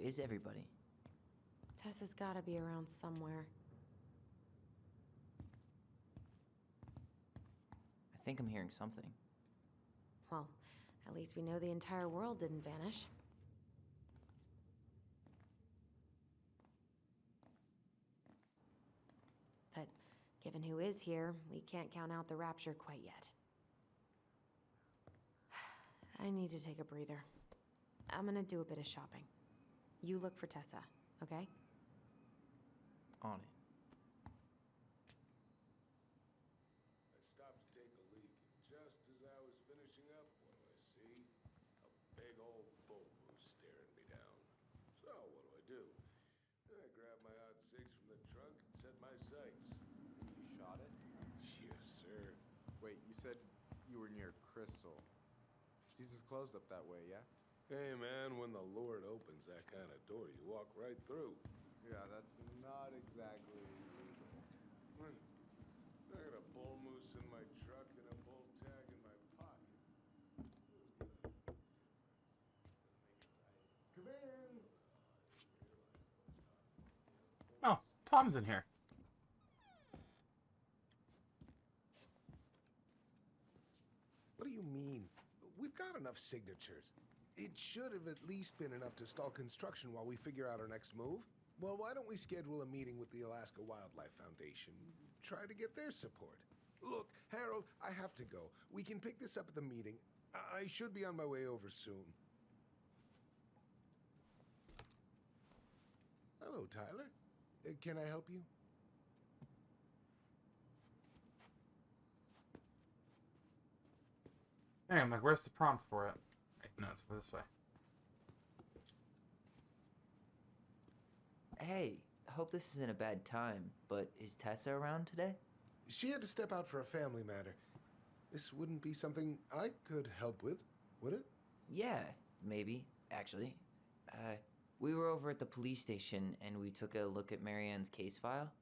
is everybody? Tessa's gotta be around somewhere. I think I'm hearing something. Well, at least we know the entire world didn't vanish. But given who is here, we can't count out the rapture quite yet. I need to take a breather. I'm gonna do a bit of shopping. You look for Tessa, okay? On it. I stopped to take a leak, and just as I was finishing up, what do I see? A big old bull moose staring me down. So, what do? I grabbed my odd six from the trunk and set my sights. You shot it? Yes, sir. Wait, you said you were near Crystal. Season's closed up that way, yeah? Hey, man, when the Lord opens that kind of door, you walk right through. Yeah, that's not exactly legal. I got a bull moose in my truck and a bull tag in my pocket. Come in! Oh, Tom's in here. What do you mean? We've got enough signatures. It should have at least been enough to stall construction while we figure out our next move. Well, why don't we schedule a meeting with the Alaska Wildlife Foundation? Try to get their support. Look, Harold, I have to go. We can pick this up at the meeting. I should be on my way over soon. Hello, Tyler. Can I help you? Hey, I'm like, where's the prompt for it? Right, no, it's over this way. Hey, hope this isn't a bad time, but is Tessa around today? She had to step out for a family matter. This wouldn't be something I could help with, would it? Yeah, maybe, actually. We were over at the police station and we took a look at Marianne's case file.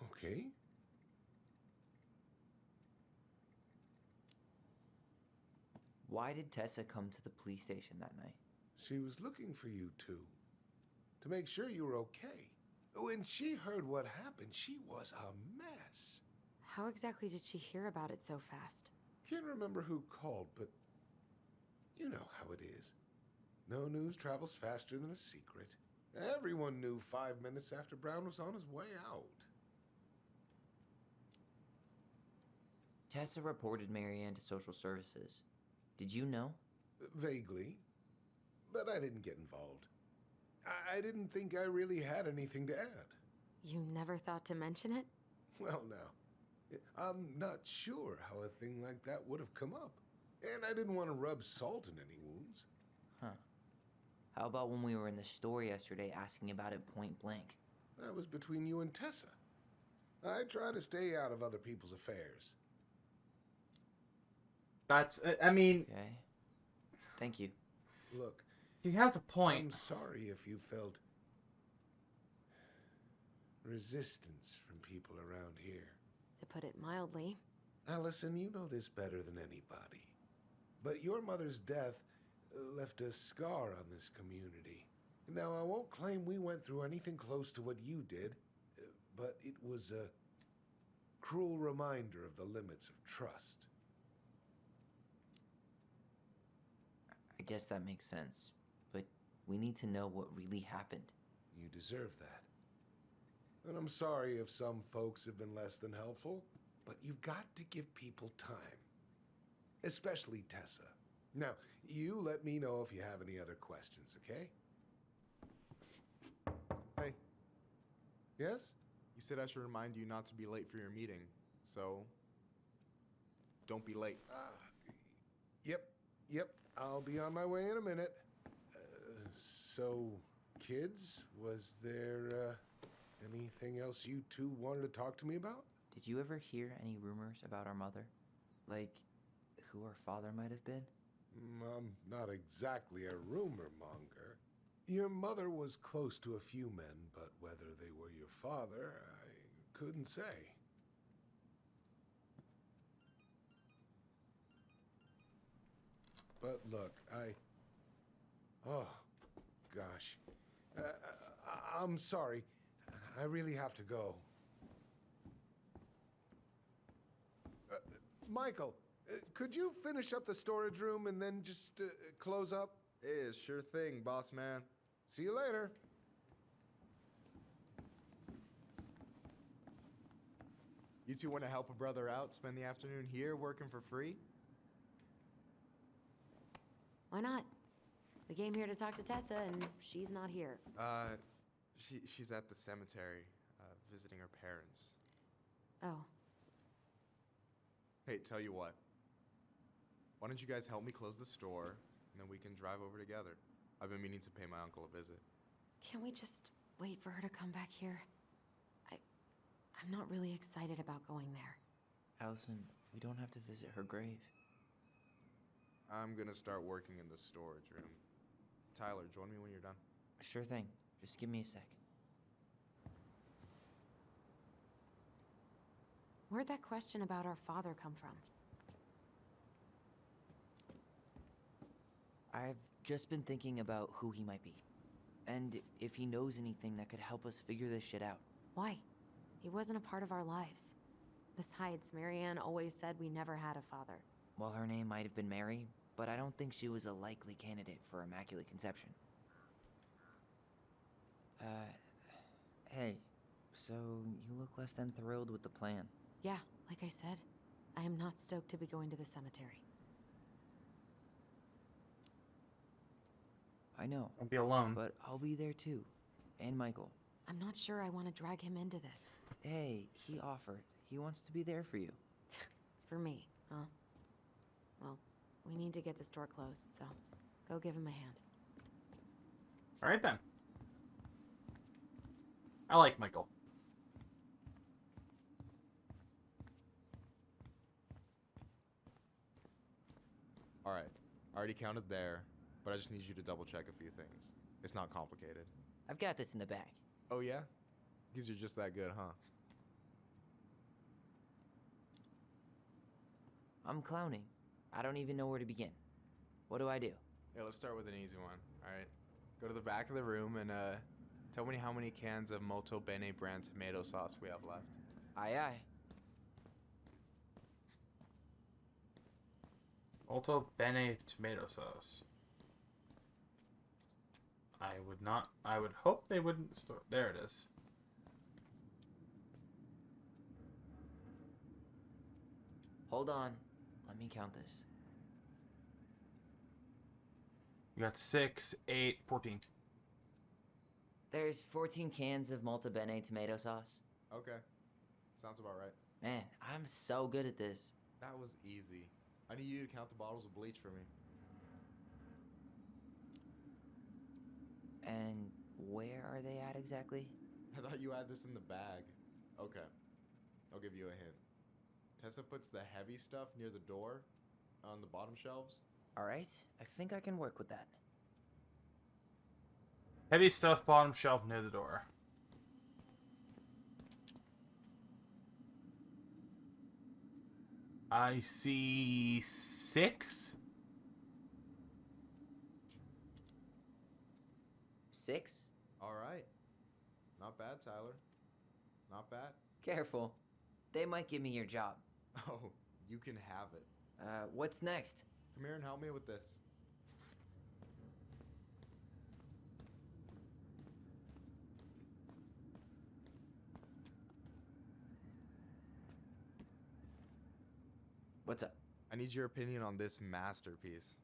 Okay. Why did Tessa come to the police station that night? She was looking for you two. To make sure you were okay. When she heard what happened, she was a mess. How exactly did she hear about it so fast? Can't remember who called, but you know how it is. No news travels faster than a secret. Everyone knew 5 minutes after Brown was on his way out. Tessa reported Marianne to social services. Did you know? Vaguely. But I didn't get involved. I didn't think I really had anything to add. You never thought to mention it? Well, now, I'm not sure how a thing like that would have come up. And I didn't want to rub salt in any wounds. Huh. How about when we were in the store yesterday asking about it point blank? That was between you and Tessa. I try to stay out of other people's affairs. That's, I mean... Okay. Thank you. Look, He has a point. I'm sorry if you felt resistance from people around here. To put it mildly. Allison, you know this better than anybody. But your mother's death left a scar on this community. Now, I won't claim we went through anything close to what you did, but it was a cruel reminder of the limits of trust. I guess that makes sense, but we need to know what really happened. You deserve that. And I'm sorry if some folks have been less than helpful, but you've got to give people time. Especially Tessa. Now, you let me know if you have any other questions, okay? Hey, Yes? you said I should remind you not to be late for your meeting, so don't be late. Yep. I'll be on my way in a minute. So, kids, was there anything else you two wanted to talk to me about? Did you ever hear any rumors about our mother? Like, who our father might have been? I'm not exactly a rumor monger. Your mother was close to a few men, but whether they were your father, I couldn't say. But look, gosh. I'm sorry. I really have to go. Michael, could you finish up the storage room and then just close up? Yeah, sure thing, boss man. See you later. You two want to help a brother out, spend the afternoon here working for free? Why not? We came here to talk to Tessa, and she's not here. She's at the cemetery, visiting her parents. Oh, Hey, tell you what. Why don't you guys help me close the store, and then we can drive over together? I've been meaning to pay my uncle a visit. can't we just wait for her to come back here? I'm not really excited about going there. Allison, we don't have to visit her grave. I'm gonna start working in the storage room. Tyler, join me when you're done. Sure thing. Just give me a sec. Where'd that question about our father come from? I've just been thinking about who he might be. And if he knows anything that could help us figure this shit out. Why? He wasn't a part of our lives. Besides, Marianne always said we never had a father. Well, her name might have been Mary, but I don't think she was a likely candidate for Immaculate Conception. Hey, so you look less than thrilled with the plan. Yeah, like I said, I am not stoked to be going to the cemetery. I know, Don't be alone. but I'll be there too. And Michael. I'm not sure I want to drag him into this. Hey, he offered. He wants to be there for you. For me, huh? Well, we need to get the store closed, so go give him a hand. All right then. I like Michael. All right, I already counted there, but I just need you to double check a few things. It's not complicated. I've got this in the bag. Oh yeah? Because you're just that good, huh? I'm clowning. I don't even know where to begin. What do I do? Yeah, let's start with an easy one. All right. Go to the back of the room and tell me how many cans of Molto Bene brand tomato sauce we have left. Aye, aye. Molto Bene tomato sauce. I would hope they wouldn't store. There it is. Hold on. Let me count this. You got 6, 8, 14. There's 14 cans of Molto Bene tomato sauce. Okay. Sounds about right. Man, I'm so good at this. That was easy. I need you to count the bottles of bleach for me. And where are they at exactly? I thought you had this in the bag. Okay. I'll give you a hint. Tessa puts the heavy stuff near the door on the bottom shelves. Alright, I think I can work with that. Heavy stuff, bottom shelf near the door. I see 6. 6? All right. Not bad, Tyler. Not bad. Careful. They might give me your job. Oh, you can have it. What's next? Come here and help me with this. What's up? I need your opinion on this masterpiece.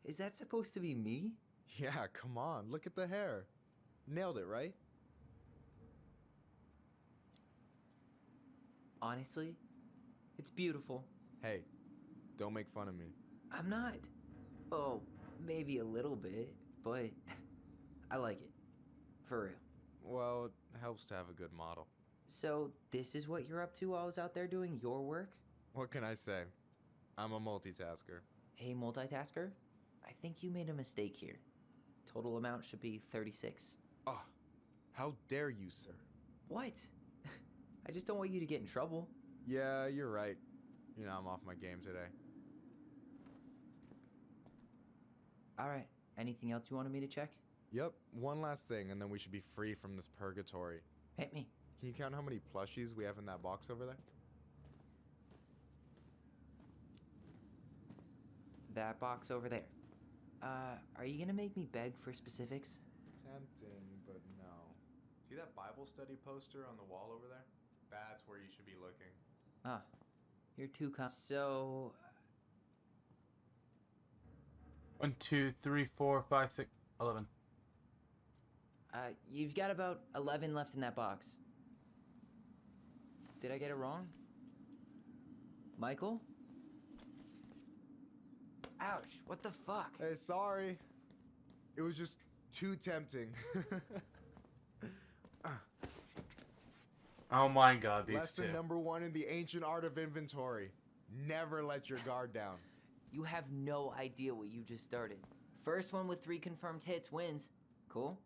Is that supposed to be me? Yeah, come on. Look at the hair. Nailed it, right? Honestly, it's beautiful. Hey, don't make fun of me. I'm not. Oh, maybe a little bit, but I like it. For real. Well, it helps to have a good model. So, this is what you're up to while I was out there doing your work? What can I say? I'm a multitasker. Hey, multitasker, I think you made a mistake here. Total amount should be 36. Oh, how dare you, sir? What? I just don't want you to get in trouble. Yeah, you're right. I'm off my game today. Alright, Anything else you wanted me to check? Yep, one last thing, and then we should be free from this purgatory. Hit me. Can you count how many plushies we have in that box over there? That box over there. Are you gonna make me beg for specifics? Tempting, but no. See that Bible study poster on the wall over there? That's where you should be looking. Ah, you're too So, 1, 2, 3, 4, 5, 6, 11. you've got about 11 left in that box. Did I get it wrong? Michael? Ouch, what the fuck? Hey, sorry. It was just too tempting. Oh my god, these Lesson two. number 1 in the ancient art of inventory. Never let your guard down. You have no idea what you just started. First one with 3 confirmed hits wins. Cool?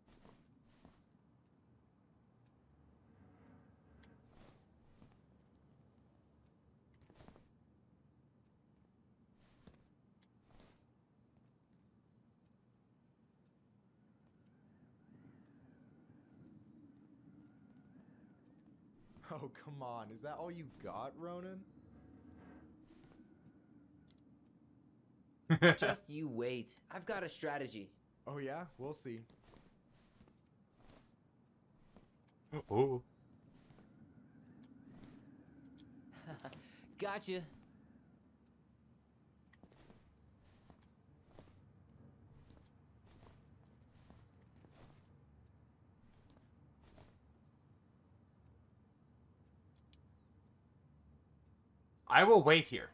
Oh, come on. Is that all you got, Ronan? Just you wait. I've got a strategy. Oh, yeah? We'll see. Oh. Gotcha. I will wait here.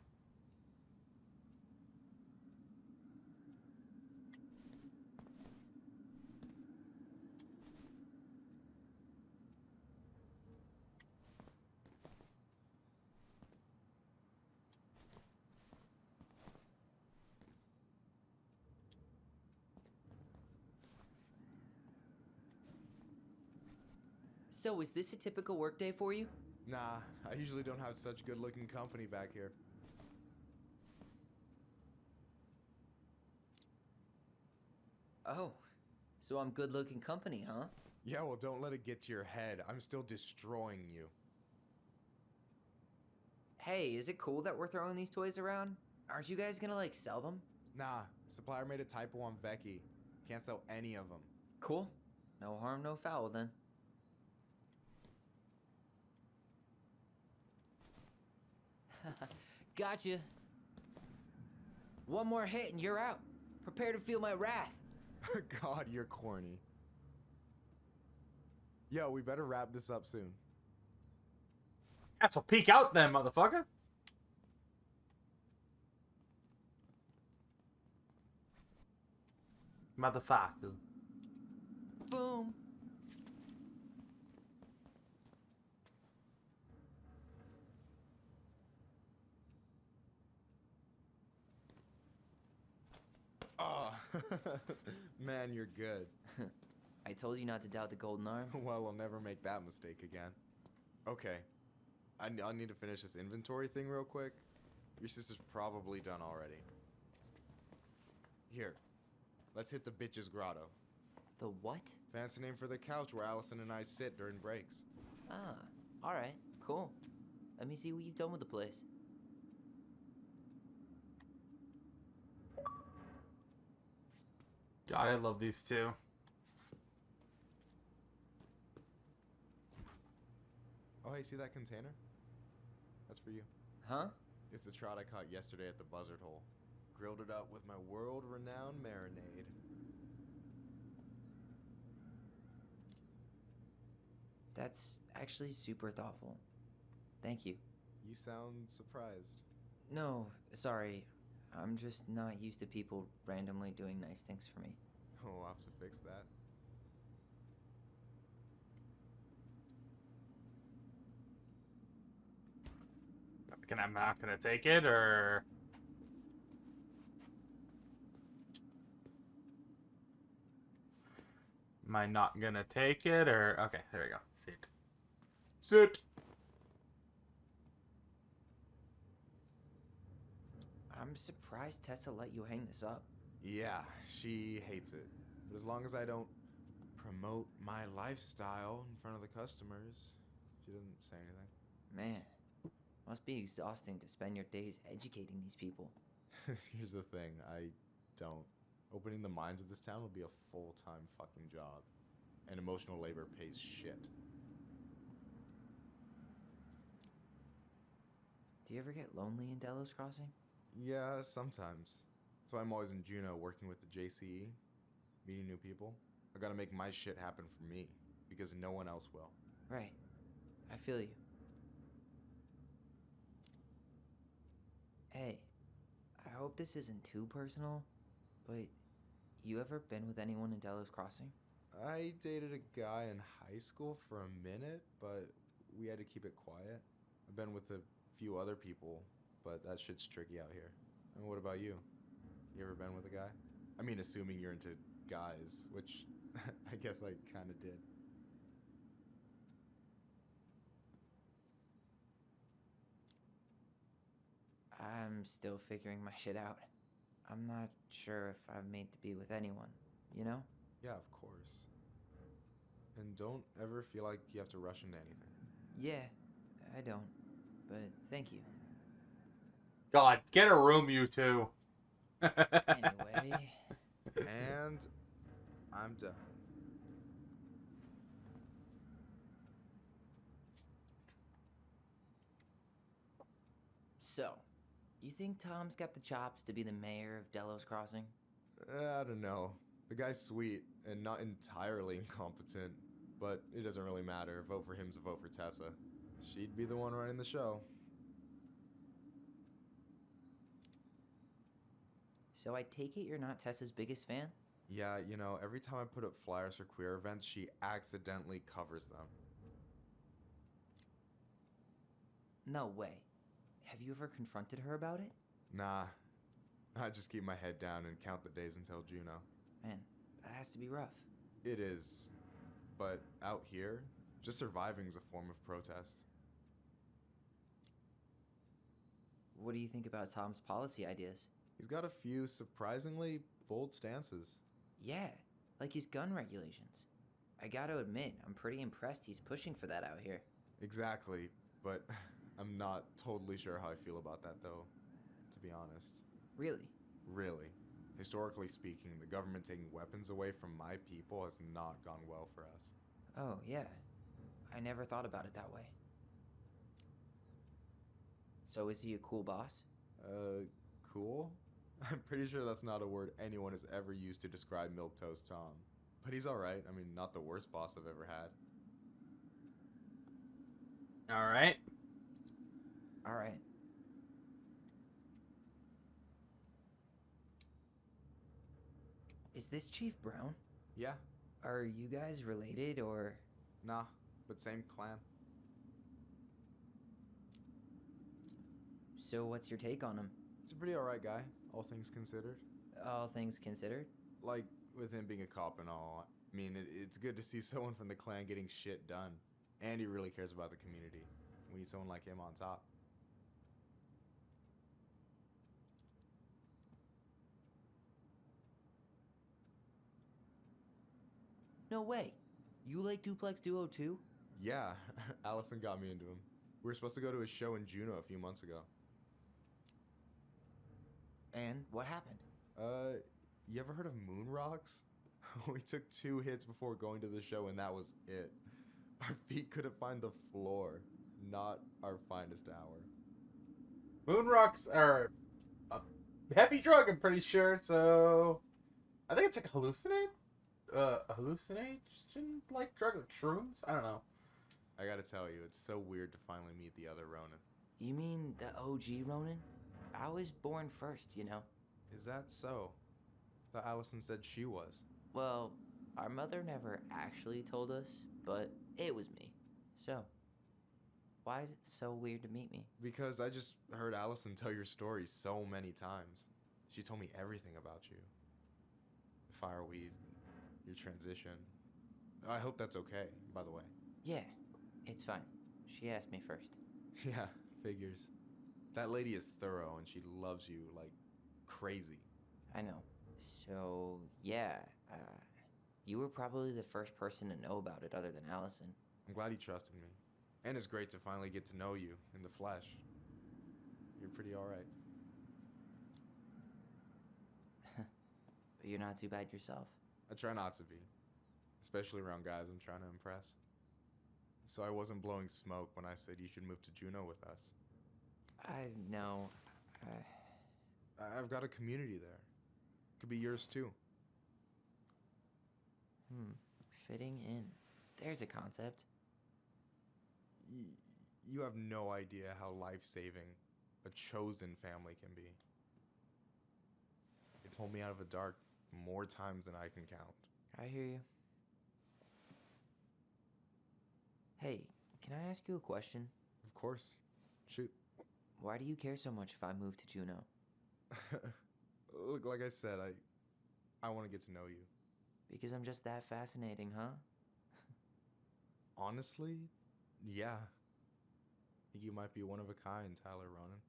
So, is this a typical workday for you? Nah, I usually don't have such good-looking company back here. Oh, so I'm good-looking company, huh? Yeah, well, don't let it get to your head. I'm still destroying you. Hey, is it cool that we're throwing these toys around? Aren't you guys gonna, like, sell them? Nah, supplier made a typo on Vecchi. Can't sell any of them. Cool. No harm, no foul, then. Gotcha. One more hit and you're out. Prepare to feel my wrath. God, you're corny. Yo, we better wrap this up soon. Yeah, so peek out then, motherfucker. Motherfucker. Boom. Oh, man, you're good. I told you not to doubt the golden arm. Well, we'll never make that mistake again. Okay. I need to finish this inventory thing real quick. Your sister's probably done already. Here. Let's hit the bitch's grotto. The what? Fancy name for the couch where Allison and I sit during breaks. Ah, alright, cool. Let me see what you've done with the place. God, I love these two. Oh, hey, see that container? That's for you. Huh? It's the trout I caught yesterday at the buzzard hole. Grilled it up with my world-renowned marinade. That's actually super thoughtful. Thank you. You sound surprised. No, sorry. I'm just not used to people randomly doing nice things for me. Oh, I'll have to fix that. I'm not gonna take it, or am I not gonna take it, or okay, there we go. Sit. Sit. I'm surprised Tessa let you hang this up. Yeah, she hates it. But as long as I don't promote my lifestyle in front of the customers, she doesn't say anything. Man, must be exhausting to spend your days educating these people. Here's the thing, I don't. Opening the mines of this town would be a full-time fucking job. And emotional labor pays shit. Do you ever get lonely in Delos Crossing? Yeah, sometimes. That's why I'm always in Juneau working with the JCE, meeting new people. I gotta make my shit happen for me, because no one else will. Right. I feel you. Hey, I hope this isn't too personal, but you ever been with anyone in Delos Crossing? I dated a guy in high school for a minute, but we had to keep it quiet. I've been with a few other people, but that shit's tricky out here. And what about you? You ever been with a guy? I mean, assuming you're into guys, which I guess I kind of did. I'm still figuring my shit out. I'm not sure if I'm made to be with anyone, you know? Yeah, of course. And don't ever feel like you have to rush into anything. Yeah, I don't. But thank you. God, get a room, you two. Anyway, And I'm done. so, you think Tom's got the chops to be the mayor of Delos Crossing? I don't know. The guy's sweet and not entirely incompetent, but it doesn't really matter. A vote for him's a vote for Tessa. She'd be the one running the show. So I take it you're not Tessa's biggest fan? Yeah, you know, every time I put up flyers for queer events, she accidentally covers them. No way. Have you ever confronted her about it? Nah, I just keep my head down and count the days until Juneau. Man, that has to be rough. It is. But out here, just surviving is a form of protest. What do you think about Tom's policy ideas? He's got a few surprisingly bold stances. Yeah, like his gun regulations. I gotta admit, I'm pretty impressed he's pushing for that out here. Exactly, but I'm not totally sure how I feel about that though, to be honest. Really? Really. Historically speaking, the government taking weapons away from my people has not gone well for us. Oh, yeah. I never thought about it that way. So is he a cool boss? Cool? I'm pretty sure that's not a word anyone has ever used to describe Milquetoast Tom. But he's alright. I mean, not the worst boss I've ever had. Alright. Alright. Is this Chief Brown? Yeah, Are you guys related, or...? nah, but same clan. So what's your take on him? He's a pretty alright guy, all things considered. All things considered? Like, with him being a cop and all, I mean, it's good to see someone from the clan getting shit done. And he really cares about the community. We need someone like him on top. No way. You like Duplex Duo too? Yeah, Allison got me into him. We were supposed to go to a show in Juneau a few months ago. And what happened? You ever heard of Moon Rocks? We took 2 hits before going to the show and that was it. Our feet couldn't find the floor. Not our finest hour. Moon rocks are a heavy drug, I'm pretty sure, so... I think it's like a hallucination-like drug, like shrooms? I don't know. I gotta tell you, it's so weird to finally meet the other Ronin. You mean the OG Ronin? I was born first, you know. Is that so? Thought Allison said she was. Well, our mother never actually told us, but it was me. So, why is it so weird to meet me? Because I just heard Allison tell your story so many times. She told me everything about you. The fireweed, your transition. I hope that's okay, by the way. Yeah, it's fine. She asked me first. Yeah, figures. That lady is thorough and she loves you like crazy. I know. So, yeah, you were probably the first person to know about it other than Allison. I'm glad he trusted me. And it's great to finally get to know you in the flesh. You're pretty alright. But you're not too bad yourself. I try not to be. Especially around guys I'm trying to impress. So I wasn't blowing smoke when I said you should move to Juneau with us. I know. I've got a community there. Could be yours too. Fitting in. There's a concept. You have no idea how life-saving a chosen family can be. It pulled me out of the dark more times than I can count. I hear you. Hey, can I ask you a question? Of course. Shoot. Why do you care so much if I move to Juneau? Look, like I said, I want to get to know you. Because I'm just that fascinating, huh? Honestly, yeah. I think you might be one of a kind, Tyler Ronan.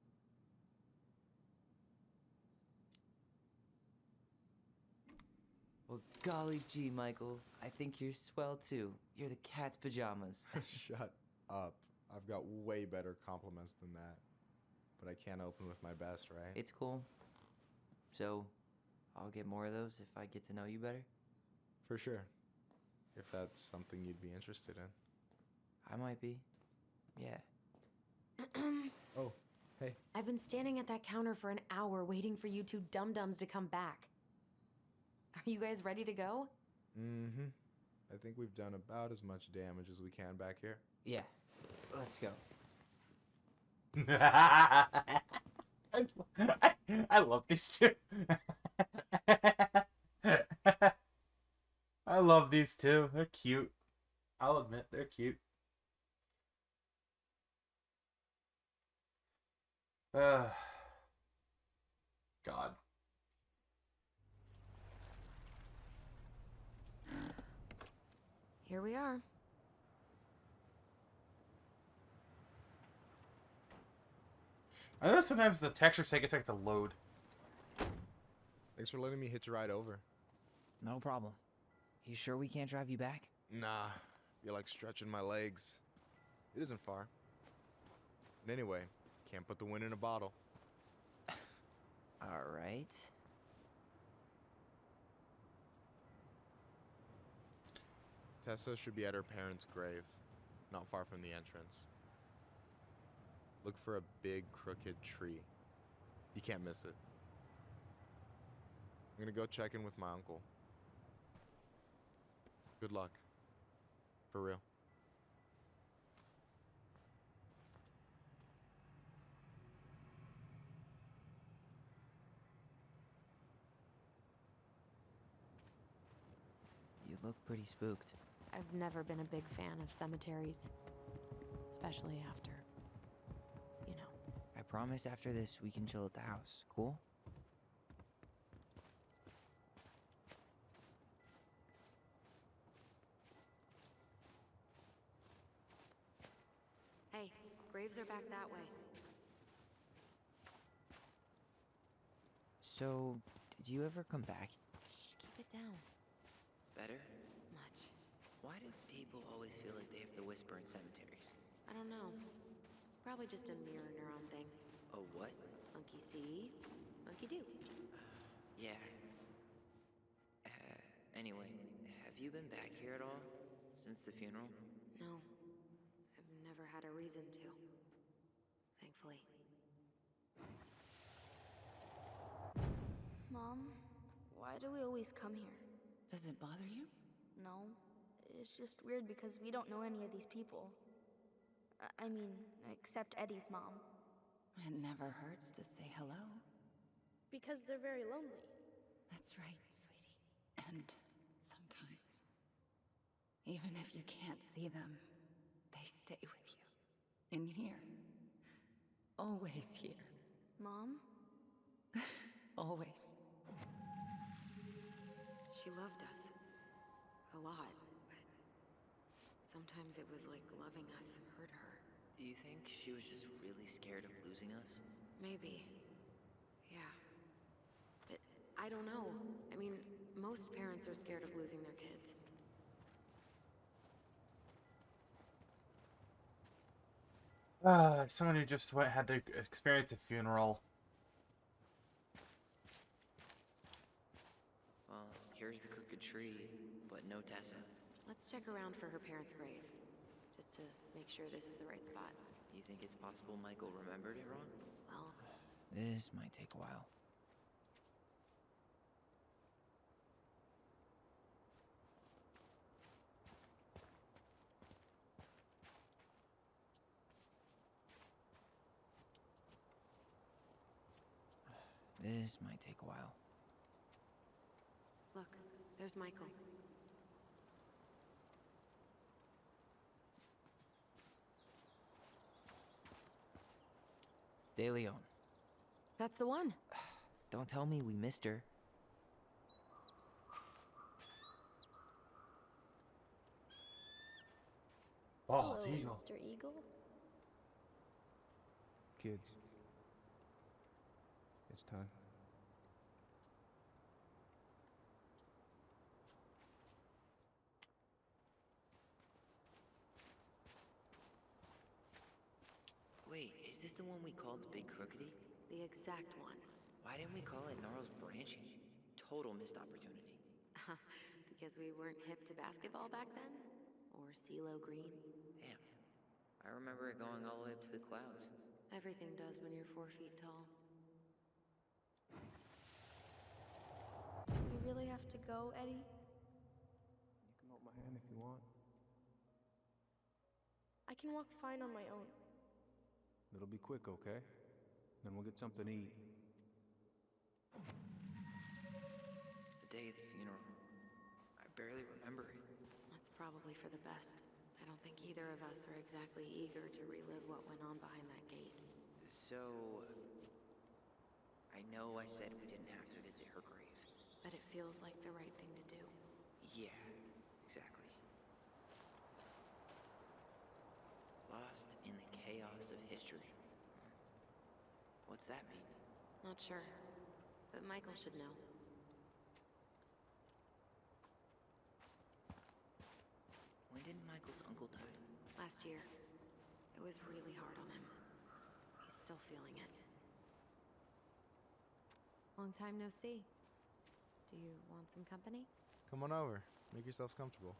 Well, golly gee, Michael. I think you're swell too. You're the cat's pajamas. Shut up. I've got way better compliments than that. But I can't open with my best, right? It's cool. So, I'll get more of those if I get to know you better? For sure. If that's something you'd be interested in. I might be. Yeah. Oh, hey. I've been standing at that counter for an hour waiting for you two dum-dums to come back. Are you guys ready to go? Mm-hmm. I think we've done about as much damage as we can back here. Yeah. Let's go. I love these two. I love these two. They're cute. I'll admit, they're cute. God. Here we are. I know sometimes the textures take a second to load. Thanks for letting me hitch a ride over. No problem. You sure we can't drive you back? Nah, you're like stretching my legs. It isn't far. And anyway, can't put the wind in a bottle. All right. Tessa should be at her parents' grave, not far from the entrance. Look for a big crooked tree. You can't miss it. I'm gonna go check in with my uncle. Good luck. For real. You look pretty spooked. I've never been a big fan of cemeteries. Especially after, you know. I promise after this we can chill at the house. Cool? Hey, graves are back that way. So, did you ever come back? Shh, keep it down. Better? Much. Why do people always feel like they have to whisper in cemeteries? I don't know. Probably just a mirror neuron thing. Oh, what? Monkey see, monkey do. Yeah. Anyway, have you been back here at all? Since the funeral? No. I've never had a reason to. Thankfully. Mom, why do we always come here? Does it bother you? No. It's just weird because we don't know any of these people. I mean, except Eddie's mom. It never hurts to say hello. Because they're very lonely. That's right, sweetie. And sometimes, even if you can't see them, they stay with you. In here. Always here. Mom? Always. She loved us. A lot, but sometimes it was like loving us hurt her. Do you think she was just really scared of losing us? Maybe. Yeah. But I don't know. I mean, most parents are scared of losing their kids. Someone who just had to experience a funeral. Well, here's the crooked tree, but no Tessa. Let's check around for her parents' grave, just to make sure this is the right spot. You think it's possible Michael remembered it wrong? Well, This might take a while. This might take a while. look, there's Michael. De Leon. That's the one. Don't tell me we missed her. Oh, Hello, Eagle. Mr. Eagle. Kids, it's time. Wait, is this the one we called the Big Crookedy? The exact one. Why didn't we call it Gnarl's Branching? Total missed opportunity. Because we weren't hip to basketball back then? Or CeeLo Green? Damn. I remember it going all the way up to the clouds. Everything does when you're 4 feet tall. Do we really have to go, Eddie? You can hold my hand if you want. I can walk fine on my own. It'll be quick, okay? Then we'll get something to eat. The day of the funeral. I barely remember it. That's probably for the best. I don't think either of us are exactly eager to relive what went on behind that gate. So... I know I said we didn't have to visit her grave. But it feels like the right thing to do. Yeah, exactly. Lost in the chaos of history. What's that mean? Not sure. But Michael should know. When did Michael's uncle die? Last year. It was really hard on him. He's still feeling it. Long time no see. Do you want some company? Come on over. Make yourselves comfortable.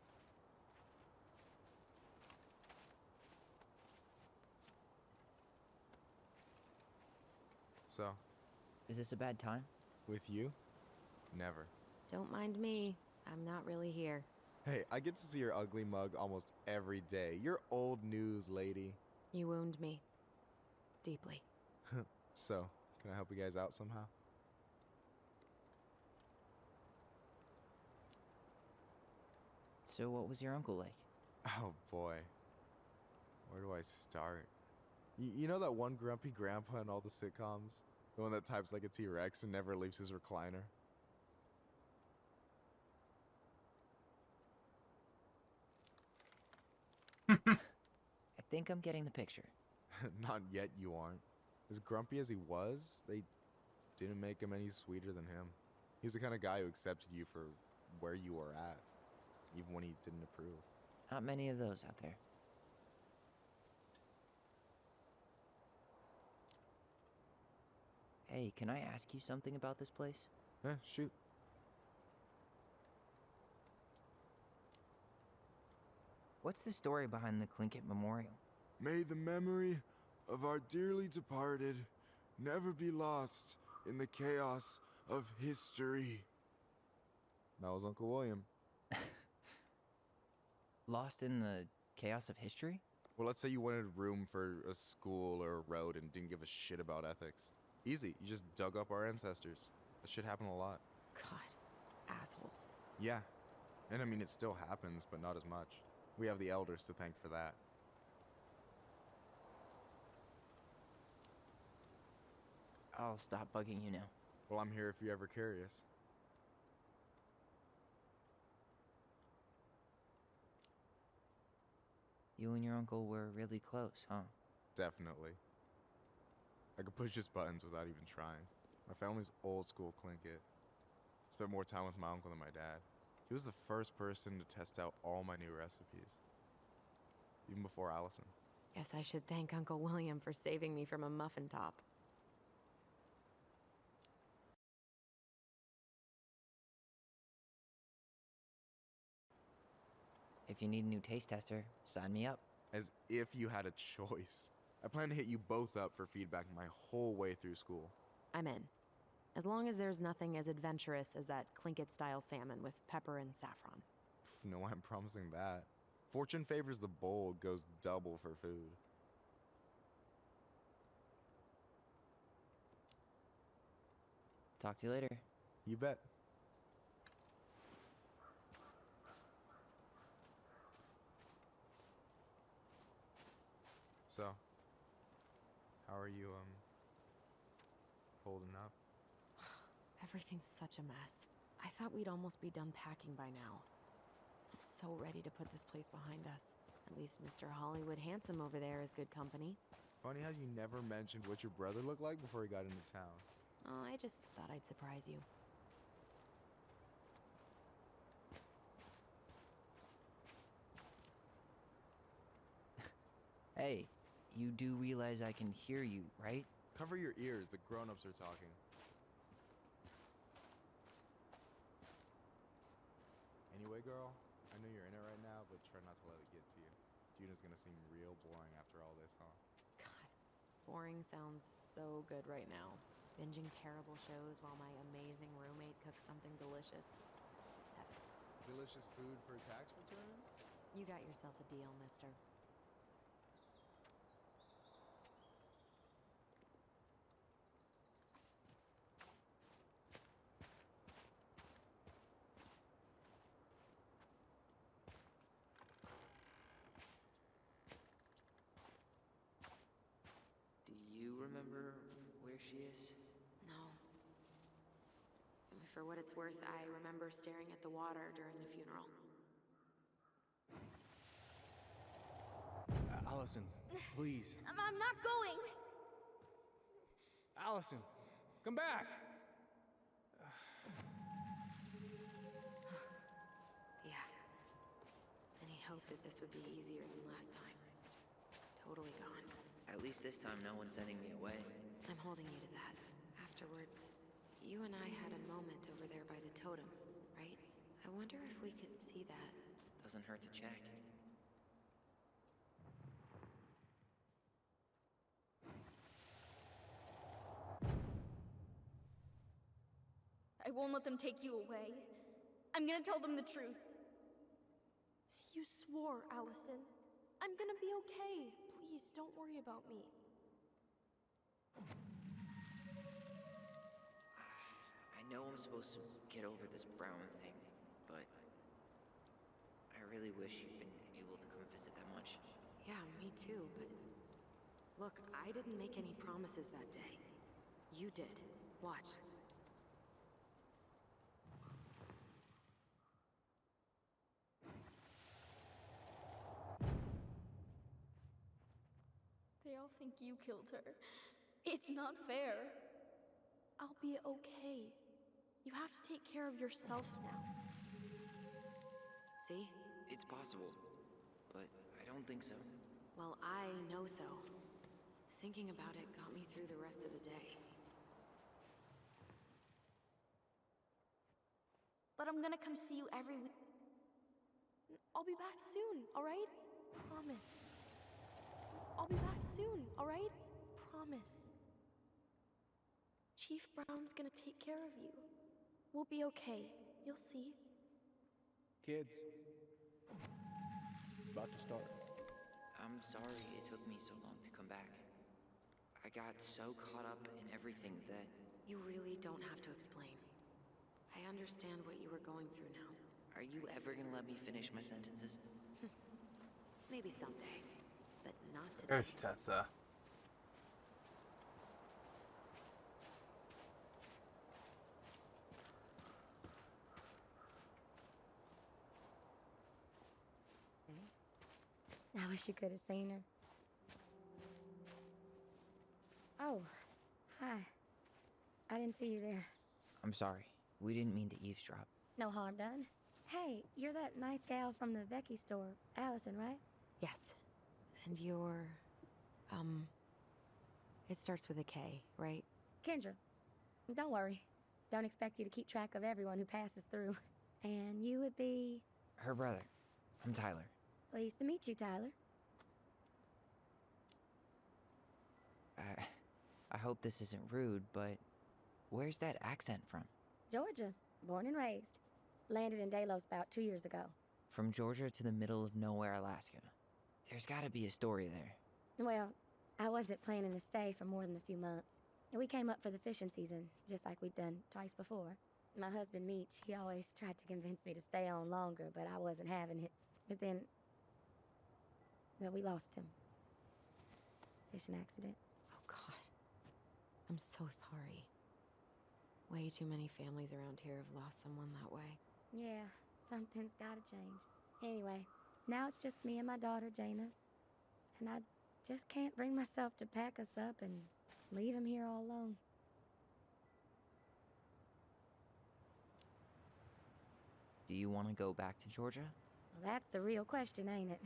So, Is this a bad time? with you? Never. Don't mind me. I'm not really here. Hey, I get to see your ugly mug almost every day. You're old news, lady. You wound me. Deeply. So, can I help you guys out somehow? So what was your uncle like? Oh boy. Where do I start? You know that one grumpy grandpa in all the sitcoms? The one that types like a T-Rex and never leaves his recliner? I think I'm getting the picture. Not yet, you aren't. As grumpy as he was, they didn't make him any sweeter than him. He's the kind of guy who accepted you for where you were at, even when he didn't approve. Not many of those out there. Hey, can I ask you something about this place? Shoot. What's the story behind the Tlingit Memorial? May the memory of our dearly departed never be lost in the chaos of history. That was Uncle William. Lost in the chaos of history? Well, let's say you wanted room for a school or a road and didn't give a shit about ethics. Easy. You just dug up our ancestors. That shit happened a lot. God. Assholes. Yeah. And I mean, it still happens, but not as much. We have the elders to thank for that. I'll stop bugging you now. Well, I'm here if you're ever curious. You and your uncle were really close, huh? Definitely. I could push his buttons without even trying. My family's old school Tlingit. Spent more time with my uncle than my dad. He was the first person to test out all my new recipes. Even before Allison. Guess I should thank Uncle William for saving me from a muffin top. If you need a new taste tester, sign me up. As if you had a choice. I plan to hit you both up for feedback my whole way through school. I'm in. As long as there's nothing as adventurous as that Clinket-style salmon with pepper and saffron. No, I'm promising that. Fortune favors the bold, goes double for food. Talk to you later. You bet. So, how are you, holding up? Everything's such a mess. I thought we'd almost be done packing by now. I'm so ready to put this place behind us. At least Mr. Hollywood Handsome over there is good company. Funny how you never mentioned what your brother looked like before he got into town. Oh, I just thought I'd surprise you. Hey, you do realize I can hear you, right? Cover your ears, the grown-ups are talking. Anyway, girl, I know you're in it right now, but try not to let it get to you. Juna's gonna seem real boring after all this, huh? God, boring sounds so good right now. Binging terrible shows while my amazing roommate cooks something delicious. Heaven. Delicious food for tax returns? You got yourself a deal, mister. Do you remember where she is? No. For what it's worth, I remember staring at the water during the funeral. Allison, please. I'm not going. Allison, come back! Yeah. Any hope that this would be easier than last time? Totally gone. At least this time no one's sending me away. I'm holding you to that. Afterwards, you and I had a moment over there by the totem, right? I wonder if we could see that. Doesn't hurt to check. I won't let them take you away. I'm gonna tell them the truth. You swore, Allison. I'm gonna be okay. Please, don't worry about me. I know I'm supposed to get over this Brown thing, but I really wish you'd been able to come visit that much. Yeah, me too, but... Look, I didn't make any promises that day. You did. Watch. They all think you killed her. It's not fair. I'll be okay. You have to take care of yourself now. See? It's possible, but I don't think so. Well, I know so. Thinking about it got me through the rest of the day. But I'm gonna come see you every week. I'll be back soon, alright? Promise. I'll be back soon, alright? Promise. Chief Brown's gonna take care of you. We'll be okay. You'll see. Kids. About to start. I'm sorry it took me so long to come back. I got so caught up in everything that... You really don't have to explain. I understand what you were going through now. Are you ever gonna let me finish my sentences? Maybe someday, but not today. There's Tessa. I wish you could have seen her. Oh, hi. I didn't see you there. I'm sorry. We didn't mean to eavesdrop. No harm done. Hey, you're that nice gal from the Becky store, Allison, right? Yes. And you're... It starts with a K, right? Kendra. Don't worry. Don't expect you to keep track of everyone who passes through. And you would be... Her brother. I'm Tyler. Pleased to meet you, Tyler. I hope this isn't rude, but where's that accent from? Georgia. Born and raised. Landed in Delos about 2 years ago. From Georgia to the middle of nowhere, Alaska. There's gotta be a story there. Well, I wasn't planning to stay for more than a few months. We came up for the fishing season, just like we'd done twice before. My husband, Meech, he always tried to convince me to stay on longer, but I wasn't having it. But then... well, we lost him. Fishing accident. Oh, God. I'm so sorry. Way too many families around here have lost someone that way. Yeah, something's gotta change. Anyway, now it's just me and my daughter, Jaina. And I just can't bring myself to pack us up and leave him here all alone. Do you want to go back to Georgia? Well, that's the real question, ain't it?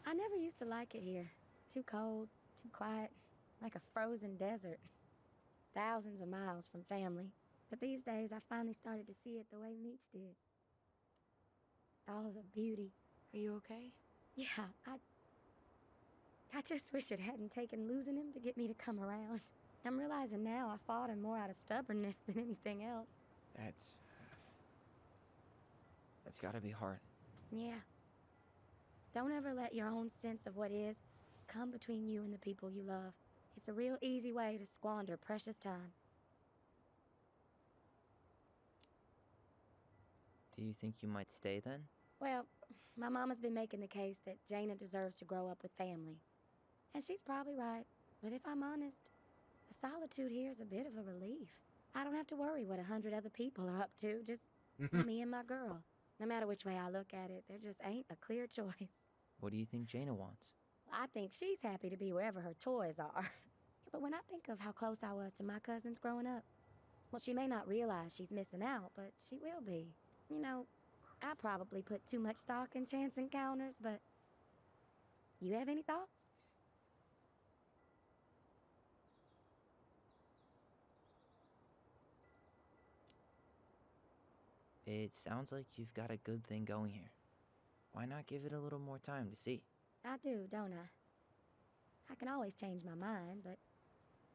I never used to like it here. Too cold, too quiet, like a frozen desert. Thousands of miles from family. But these days, I finally started to see it the way Meech did. All of the beauty. Are you okay? Yeah, I just wish it hadn't taken losing him to get me to come around. I'm realizing now I fought him more out of stubbornness than anything else. That's gotta be hard. Yeah. Don't ever let your own sense of what is come between you and the people you love. It's a real easy way to squander precious time. Do you think you might stay then? Well, my mama's been making the case that Jaina deserves to grow up with family. And she's probably right. But if I'm honest, the solitude here is a bit of a relief. I don't have to worry what 100 other people are up to, just me and my girl. No matter which way I look at it, there just ain't a clear choice. What do you think Jaina wants? I think she's happy to be wherever her toys are. But when I think of how close I was to my cousins growing up, well, she may not realize she's missing out, but she will be. You know, I probably put too much stock in chance encounters, but... you have any thoughts? It sounds like you've got a good thing going here. Why not give it a little more time to see? I do, don't I? I can always change my mind, but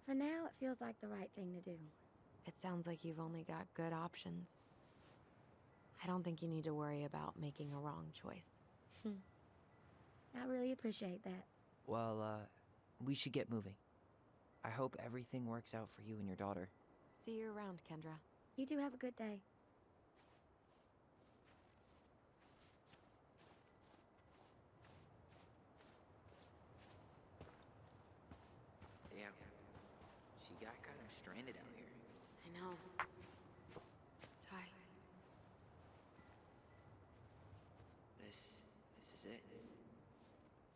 for now it feels like the right thing to do. It sounds like you've only got good options. I don't think you need to worry about making a wrong choice. I really appreciate that. Well, we should get moving. I hope everything works out for you and your daughter. See you around, Kendra. You two have a good day. Damn. She got kind of stranded out here. I know. Ty. This is it.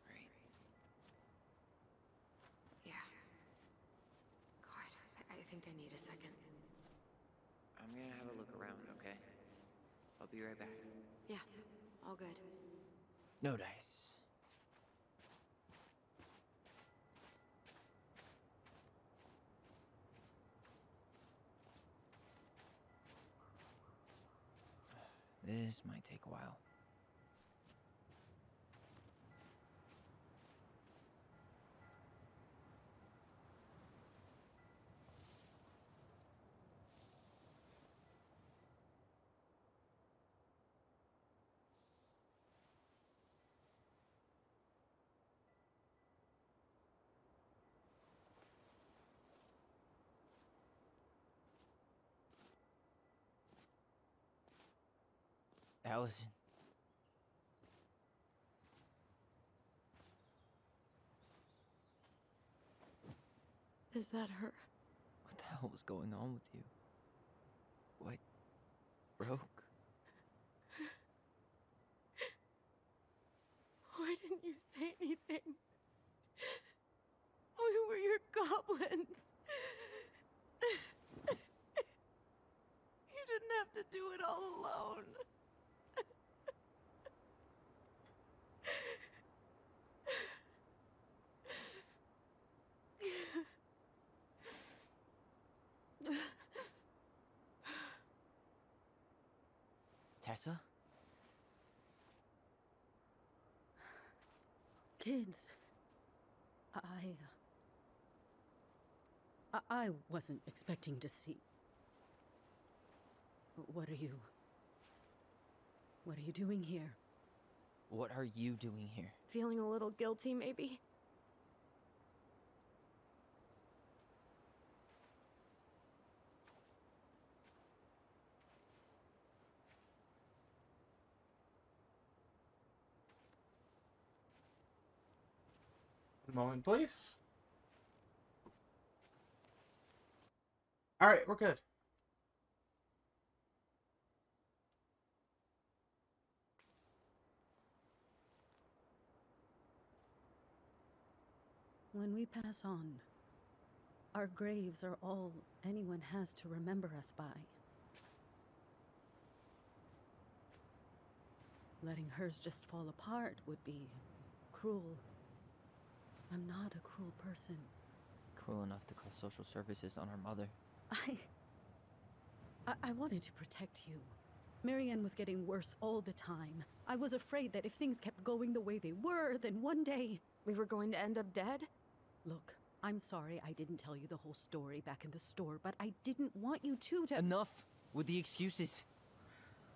Right? Yeah. God, I think I need a second. I'm gonna have a look around, okay? I'll be right back. Yeah, all good. No dice. This might take a while. Allison. Is that her? What the hell was going on with you? What? Broke? Why didn't you say anything? We were your goblins. You didn't have have to do it all alone. Tessa? Kids, I wasn't expecting to see. What are you doing here? What are you doing here? Feeling a little guilty, maybe? One moment, please. All right, we're good. When we pass on, our graves are all anyone has to remember us by. Letting hers just fall apart would be cruel. I'm not a cruel person. Cruel enough to call social services on our mother. I wanted to protect you. Marianne was getting worse all the time. I was afraid that if things kept going the way they were, then one day... We were going to end up dead? Look, I'm sorry I didn't tell you the whole story back in the store, but I didn't want you to... Enough with the excuses.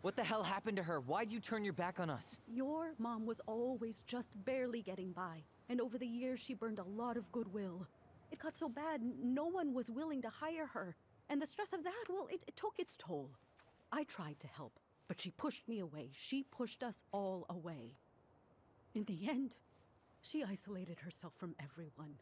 What the hell happened to her? Why'd you turn your back on us? Your mom was always just barely getting by, and over the years she burned a lot of goodwill. It got so bad, no one was willing to hire her. And the stress of that, well, it took its toll. I tried to help, but she pushed me away. She pushed us all away. In the end, she isolated herself from everyone.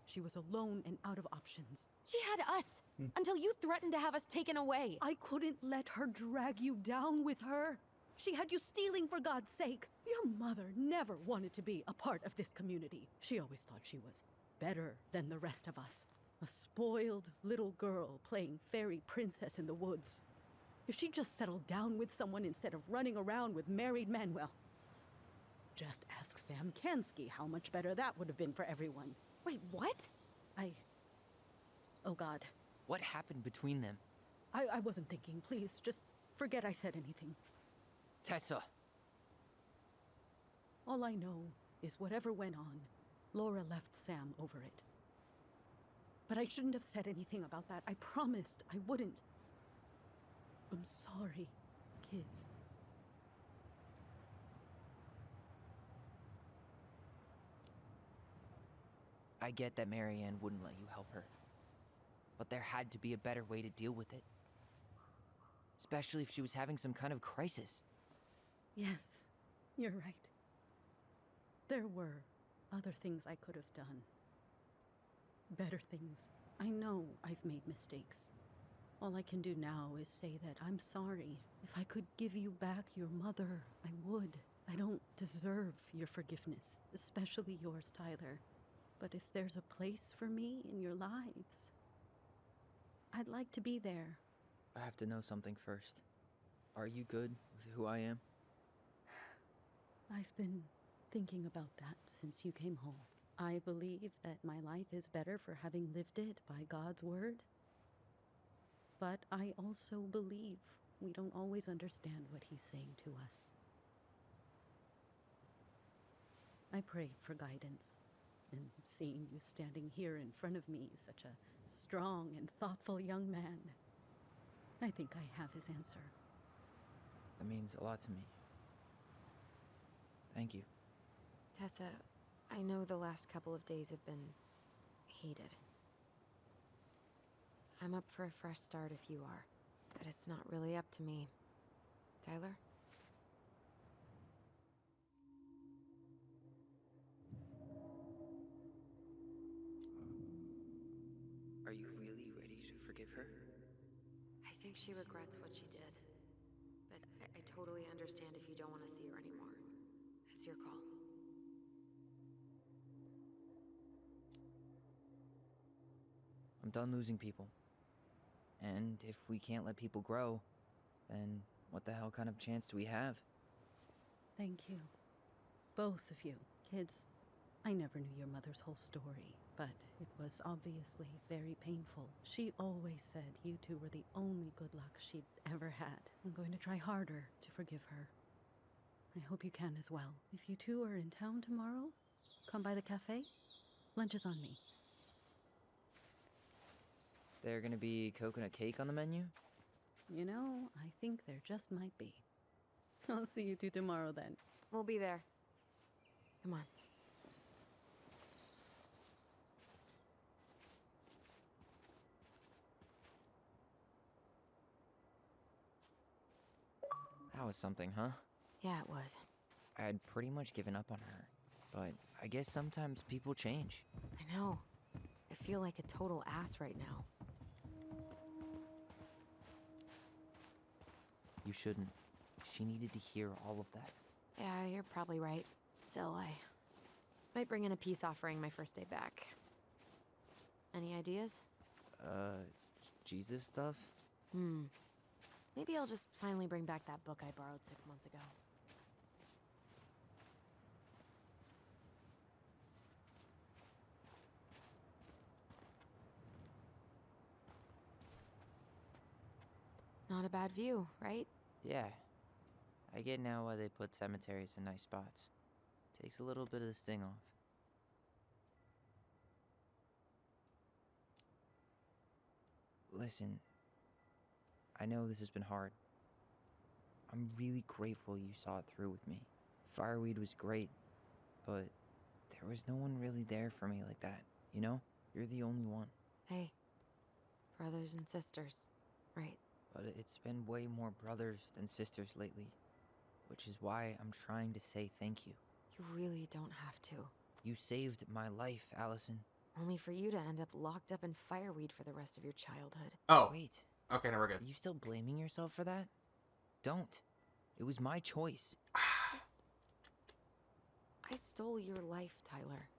She was alone and out of options. She had us, until you threatened to have us taken away. I couldn't let her drag you down with her. She had you stealing for God's sake. Your mother never wanted to be a part of this community. She always thought she was better than the rest of us. A spoiled little girl playing fairy princess in the woods. If she just settled down with someone instead of running around with married men, well, just ask Sam Kansky how much better that would have been for everyone. Wait, what? Oh God. What happened between them? I wasn't thinking. Please, just forget I said anything. Tessa! All I know is whatever went on, Laura left Sam over it. But I shouldn't have said anything about that. I promised I wouldn't. I'm sorry, kids. I get that Marianne wouldn't let you help her. But there had to be a better way to deal with it. Especially if she was having some kind of crisis. Yes, you're right. There were other things I could have done. Better things. I know I've made mistakes. All I can do now is say that I'm sorry. If I could give you back your mother, I would. I don't deserve your forgiveness, especially yours, Tyler. But if there's a place for me in your lives, I'd like to be there. I have to know something first. Are you good with who I am? I've been thinking about that since you came home. I believe that my life is better for having lived it by God's word. But I also believe we don't always understand what he's saying to us. I pray for guidance, and seeing you standing here in front of me, such a strong and thoughtful young man, I think I have his answer. That means a lot to me. Thank you. Tessa, I know the last couple of days have been heated. I'm up for a fresh start if you are, but it's not really up to me. Tyler? Are you really ready to forgive her? I think she regrets what she did. But I totally understand if you don't want to see her anymore. It's your call. I'm done losing people. And if we can't let people grow, then what the hell kind of chance do we have? Thank you. Both of you. Kids, I never knew your mother's whole story, but it was obviously very painful. She always said you two were the only good luck she'd ever had. I'm going to try harder to forgive her. I hope you can as well. If you two are in town tomorrow, come by the cafe. Lunch is on me. There gonna be coconut cake on the menu? You know, I think there just might be. I'll see you two tomorrow then. We'll be there. Come on. That was something, huh? Yeah, it was. I had pretty much given up on her, but I guess sometimes people change. I know. I feel like a total ass right now. You shouldn't. She needed to hear all of that. Yeah, you're probably right. Still, I might bring in a peace offering my first day back. Any ideas? Jesus stuff? Maybe I'll just finally bring back that book I borrowed 6 months ago. Not a bad view, right? Yeah. I get now why they put cemeteries in nice spots. Takes a little bit of the sting off. Listen, I know this has been hard. I'm really grateful you saw it through with me. Fireweed was great, but there was no one really there for me like that, you know? You're the only one. Hey, brothers and sisters, right? But it's been way more brothers than sisters lately, which is why I'm trying to say thank you. You really don't have to. You saved my life, Allison. Only for you to end up locked up in fireweed for the rest of your childhood. Oh. Wait. Okay, now we're good. Are you still blaming yourself for that? Don't. It was my choice. I stole your life, Tyler.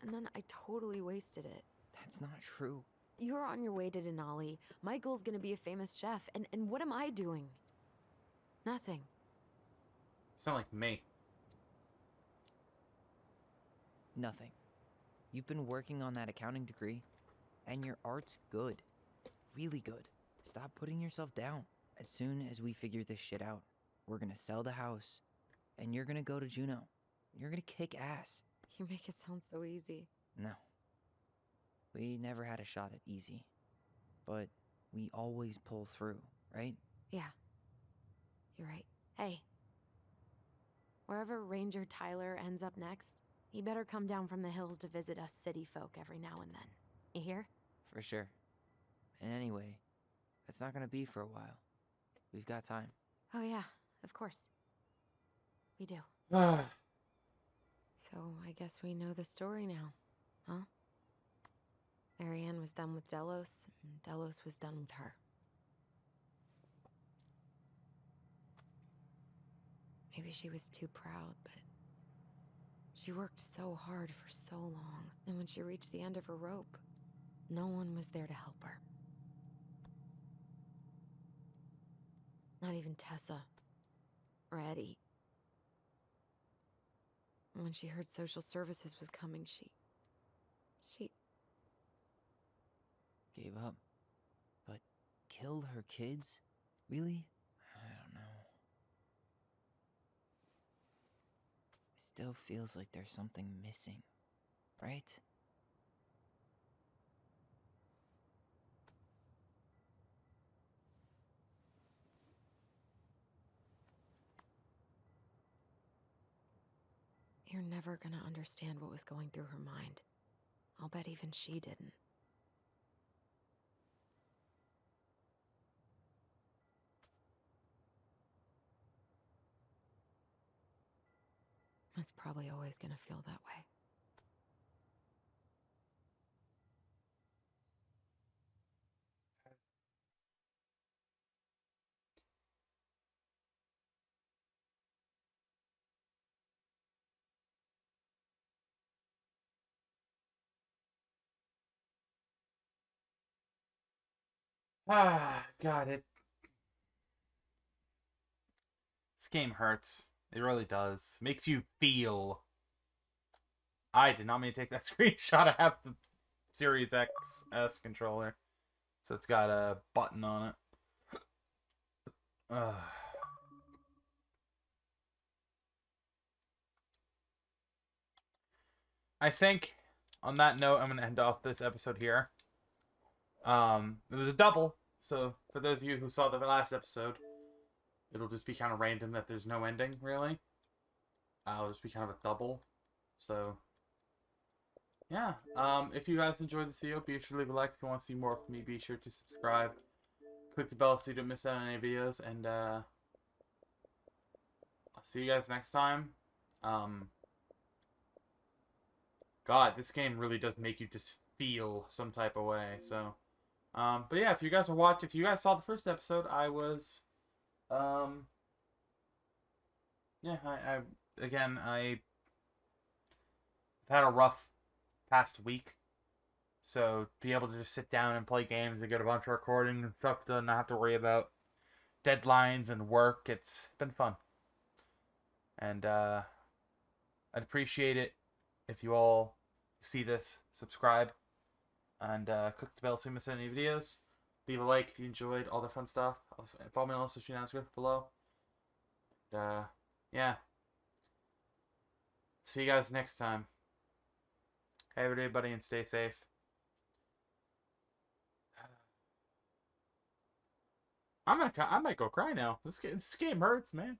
And then I totally wasted it. That's not true. You're on your way to Denali. My goal's gonna be a famous chef. And what am I doing? Nothing. You sound like me. Nothing. You've been working on that accounting degree, and your art's good. Really good. Stop putting yourself down. As soon as we figure this shit out, we're gonna sell the house, and you're gonna go to Juneau. You're gonna kick ass. You make it sound so easy. No. We never had a shot at easy. But we always pull through, right? Yeah. You're right. Hey. Wherever Ranger Tyler ends up next, he better come down from the hills to visit us city folk every now and then. You hear? For sure. And anyway, that's not gonna be for a while. We've got time. Oh yeah, of course. We do. So I guess we know the story now, huh? Marianne was done with Delos, and Delos was done with her. Maybe she was too proud, but she worked so hard for so long, and when she reached the end of her rope, no one was there to help her. Not even Tessa or Eddie. And when she heard social services was coming, she Gave up. But killed her kids? Really? I don't know. It still feels like there's something missing, right? You're never gonna understand what was going through her mind. I'll bet even she didn't. It's probably always gonna feel that way. God, This game hurts. It really does. Makes you feel. I did not mean to take that screenshot. I have the Series XS controller. So it's got a button on it. I think on that note, I'm going to end off this episode here. It was a double. So for those of you who saw the last episode, it'll just be kind of random that there's no ending, really. It'll just be kind of a double. So, yeah. If you guys enjoyed this video, be sure to leave a like. If you want to see more from me, be sure to subscribe. Click the bell so you don't miss out on any videos. And, I'll see you guys next time. God, this game really does make you just feel some type of way. So, but yeah, if you guys if you guys saw the first episode, I was, yeah, I've had a rough past week. So, be able to just sit down and play games and get a bunch of recording and stuff to not have to worry about deadlines and work. It's been fun. And, I'd appreciate it if you all see this, subscribe, and click the bell so you miss any videos. Leave a like if you enjoyed all the fun stuff. Follow me on all social media below. And, yeah. See you guys next time. Hey everybody, and stay safe. I might go cry now. This game hurts, man.